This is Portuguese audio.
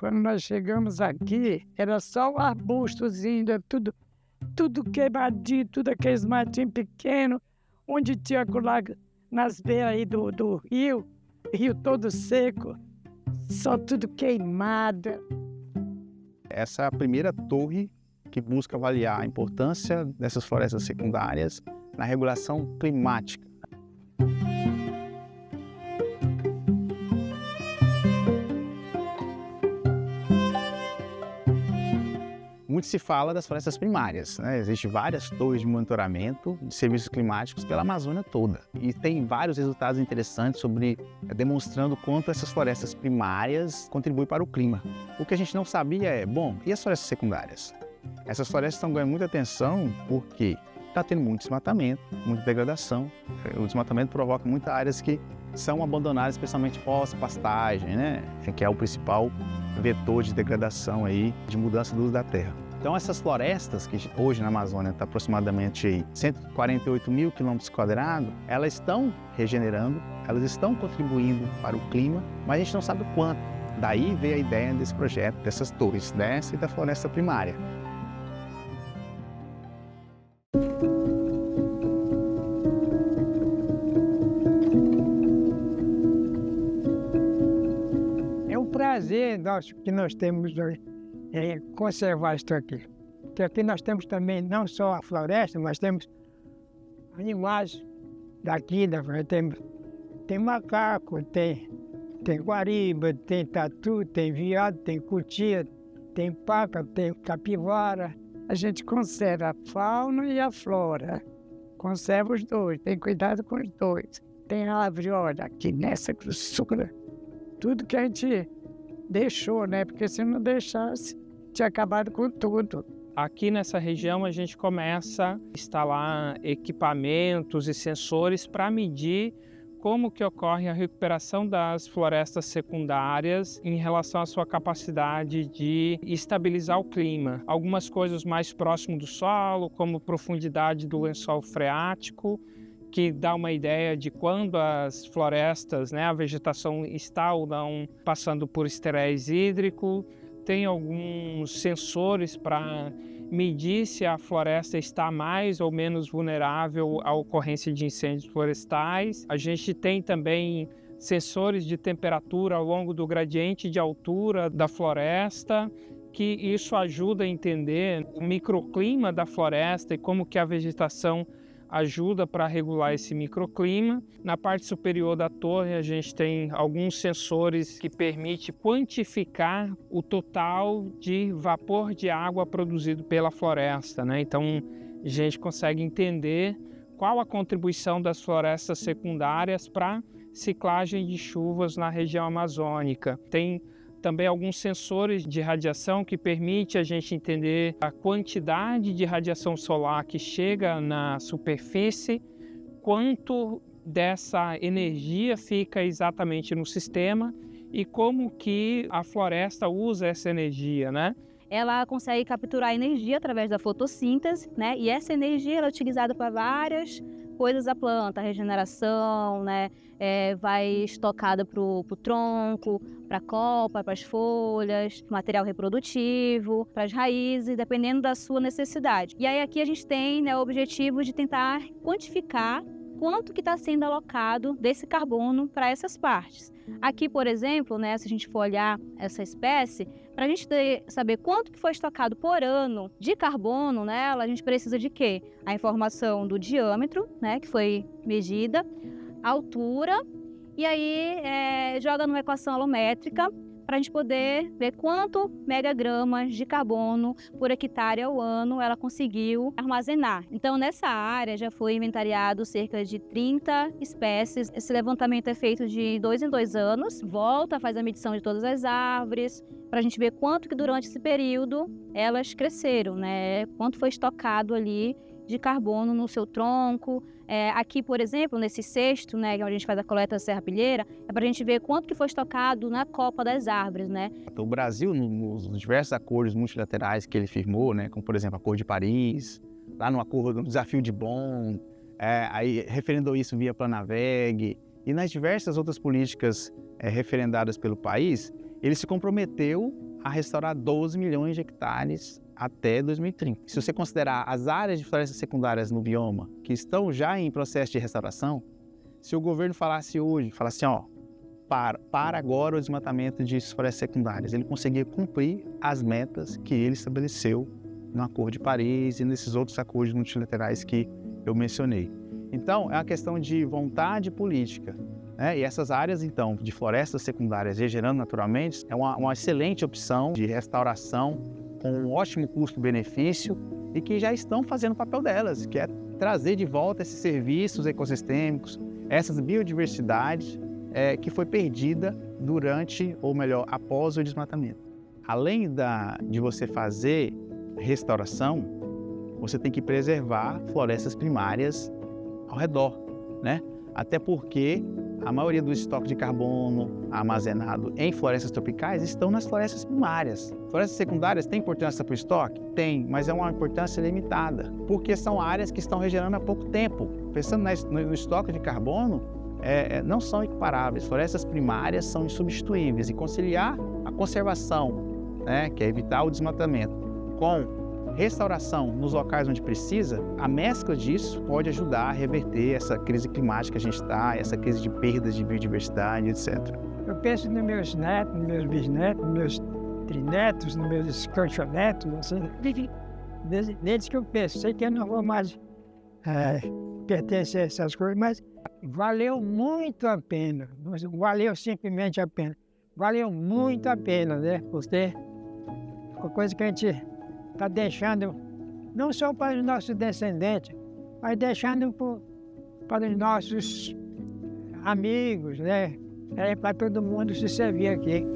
Quando nós chegamos aqui, era só um arbustozinho, tudo queimadinho, tudo aqueles matinhos pequenos, onde tinha lá nas beiras aí do rio todo seco, só tudo queimado. Essa é a primeira torre que busca avaliar a importância dessas florestas secundárias na regulação climática. Muito se fala das florestas primárias, né? Existem várias torres de monitoramento de serviços climáticos pela Amazônia toda. E tem vários resultados interessantes demonstrando quanto essas florestas primárias contribuem para o clima. O que a gente não sabia é, e as florestas secundárias? Essas florestas estão ganhando muita atenção porque está tendo muito desmatamento, muita degradação. O desmatamento provoca muitas áreas que são abandonadas, especialmente pós-pastagem, né? Que é o principal vetor de degradação aí, de mudança do uso da terra. Então essas florestas, que hoje na Amazônia está aproximadamente 148 mil quilômetros quadrados, elas estão regenerando, elas estão contribuindo para o clima, mas a gente não sabe o quanto. Daí veio a ideia desse projeto, dessas torres, dessa e da floresta primária. É um prazer que nós temos conservar isso aqui. Porque aqui nós temos também não só a floresta, mas temos animais daqui, tem macaco, tem guariba, tem tatu, tem veado, tem cutia, tem paca, tem capivara. A gente conserva a fauna e a flora. Conserva os dois, tem cuidado com os dois. Tem árvore, olha, aqui nessa grossura. Tudo que a gente deixou, né? Porque se não deixasse, tinha acabado com tudo. Aqui nessa região a gente começa a instalar equipamentos e sensores para medir como que ocorre a recuperação das florestas secundárias em relação à sua capacidade de estabilizar o clima. Algumas coisas mais próximo do solo, como profundidade do lençol freático, que dá uma ideia de quando as florestas, a vegetação está ou não passando por estresse hídrico. Tem alguns sensores para medir se a floresta está mais ou menos vulnerável à ocorrência de incêndios florestais. A gente tem também sensores de temperatura ao longo do gradiente de altura da floresta, que isso ajuda a entender o microclima da floresta e como que a vegetação ajuda para regular esse microclima. Na parte superior da torre a gente tem alguns sensores que permitem quantificar o total de vapor de água produzido pela floresta, Então a gente consegue entender qual a contribuição das florestas secundárias para a ciclagem de chuvas na região amazônica. Tem também alguns sensores de radiação que permite a gente entender a quantidade de radiação solar que chega na superfície, quanto dessa energia fica exatamente no sistema e como que a floresta usa essa energia, Ela consegue capturar energia através da fotossíntese, E essa energia ela é utilizada para várias coisas da planta, regeneração, vai estocada para o tronco, para a copa, para as folhas, material reprodutivo, para as raízes, dependendo da sua necessidade. E aí aqui a gente tem o objetivo de tentar quantificar quanto que está sendo alocado desse carbono para essas partes. Aqui, por exemplo, se a gente for olhar essa espécie, para a gente saber quanto que foi estocado por ano de carbono nela, a gente precisa de quê? A informação do diâmetro, que foi medida, a altura, e aí joga numa equação alométrica para a gente poder ver quanto megagramas de carbono por hectare ao ano ela conseguiu armazenar. Então, nessa área já foi inventariado cerca de 30 espécies. Esse levantamento é feito de 2 em 2 anos, volta, faz a medição de todas as árvores, para a gente ver quanto que durante esse período elas cresceram, quanto foi estocado ali de carbono no seu tronco. Aqui, por exemplo, nesse cesto, onde a gente faz a coleta serrapilheira, é para a gente ver quanto que foi estocado na copa das árvores, O Brasil, nos diversos acordos multilaterais que ele firmou, como por exemplo o Acordo de Paris, lá no acordo do Desafio de Bonn, aí referendou isso via Planaveg, e nas diversas outras políticas referendadas pelo país, ele se comprometeu a restaurar 12 milhões de hectares até 2030. Se você considerar as áreas de florestas secundárias no bioma que estão já em processo de restauração, se o governo falasse hoje, falasse assim, ó, para agora o desmatamento de florestas secundárias, ele conseguia cumprir as metas que ele estabeleceu no Acordo de Paris e nesses outros acordos multilaterais que eu mencionei. Então, é uma questão de vontade política, né? E essas áreas, então, de florestas secundárias regenerando naturalmente, é uma excelente opção de restauração com um ótimo custo-benefício e que já estão fazendo o papel delas, que é trazer de volta esses serviços ecossistêmicos, essas biodiversidades que foi perdida durante, ou melhor, após o desmatamento. Além de você fazer restauração, você tem que preservar florestas primárias ao redor, né? Até porque a maioria do estoque de carbono armazenado em florestas tropicais estão nas florestas primárias. Florestas secundárias têm importância para o estoque? Tem, mas é uma importância limitada, porque são áreas que estão regenerando há pouco tempo. Pensando no estoque de carbono, não são equiparáveis. Florestas primárias são insubstituíveis e conciliar a conservação, né, que é evitar o desmatamento, com restauração nos locais onde precisa, a mescla disso pode ajudar a reverter essa crise climática que a gente está, essa crise de perdas de biodiversidade, etc. Eu penso nos meus netos, nos meus bisnetos, nos meus trinetos, nos meus escanchonetos, assim, neles que eu penso. Sei que eu não vou mais pertencer a essas coisas, mas valeu muito a pena. Valeu simplesmente a pena. Valeu muito a pena, né? Porque uma coisa que a gente está deixando, não só para os nossos descendentes, mas deixando para os nossos amigos, né? Para todo mundo se servir aqui.